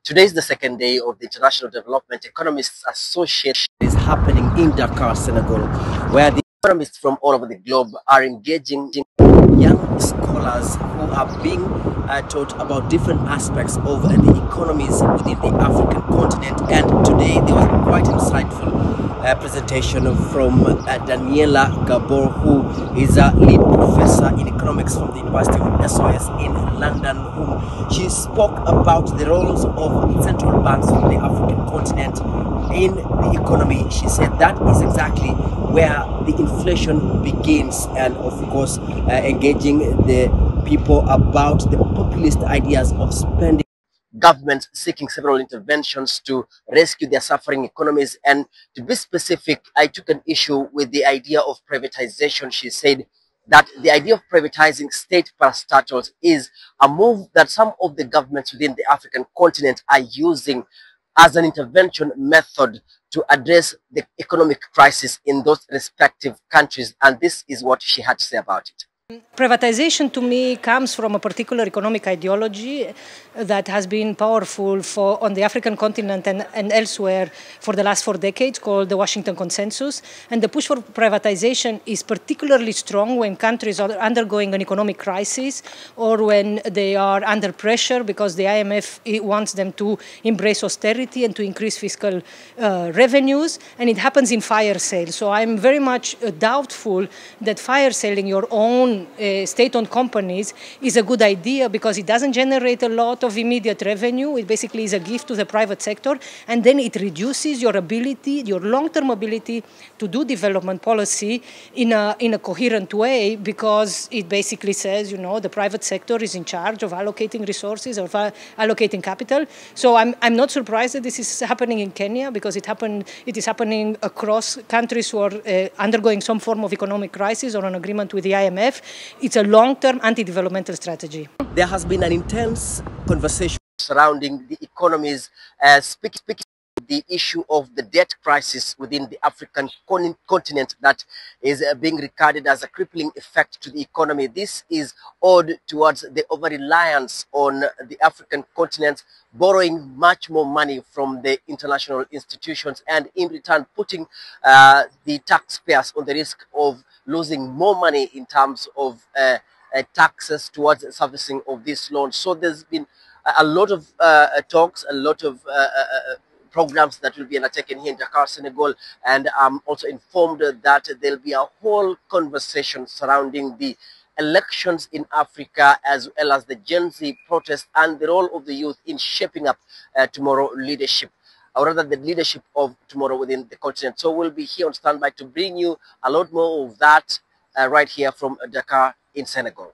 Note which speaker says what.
Speaker 1: Today is the second day of the International Development Economists Association is happening in Dakar, Senegal, where the economists from all over the globe are engaging young scholars who are being taught about different aspects of the economies within the African continent. And today there was quite insightful presentation from Daniela Gabor, who is a lead professor in economics from the University of SOS in London, whom she spoke about the roles of central banks from the African continent in the economy. She said that is exactly where the inflation begins, and of course engaging the people about the populist ideas of spending. Governments seeking several interventions to rescue their suffering economies. And to be specific, I took an issue with the idea of privatization. She said that the idea of privatizing state parastatals is a move that some of the governments within the African continent are using as an intervention method to address the economic crisis in those respective countries. And this is what she had to say about it.
Speaker 2: Privatization to me comes from a particular economic ideology that has been powerful on the African continent and elsewhere for the last 4 decades, called the Washington Consensus. And the push for privatization is particularly strong when countries are undergoing an economic crisis or when they are under pressure because the IMF wants them to embrace austerity and to increase fiscal revenues. And it happens in fire sales. So I'm very much doubtful that fire selling your own state-owned companies is a good idea, because it doesn't generate a lot of immediate revenue. It basically is a gift to the private sector, and then it reduces your ability, your long-term ability to do development policy in a coherent way, because it basically says, you know, the private sector is in charge of allocating resources, of allocating capital. So I'm not surprised that this is happening in Kenya, because it is happening across countries who are undergoing some form of economic crisis or an agreement with the IMF. It's a long-term anti-developmental strategy.
Speaker 1: There has been an intense conversation surrounding the economies, speaking the issue of the debt crisis within the African continent that is being regarded as a crippling effect to the economy. This is owed towards the over-reliance on the African continent, borrowing much more money from the international institutions, and in return putting the taxpayers on the risk of losing more money in terms of taxes towards servicing of this loan. So there's been a lot of talks, a lot of programs that will be undertaken here in Dakar, Senegal, and I'm also informed that there'll be a whole conversation surrounding the elections in Africa, as well as the Gen Z protest and the role of the youth in shaping up tomorrow leadership, or rather the leadership of tomorrow within the continent. So we'll be here on standby to bring you a lot more of that right here from Dakar in Senegal.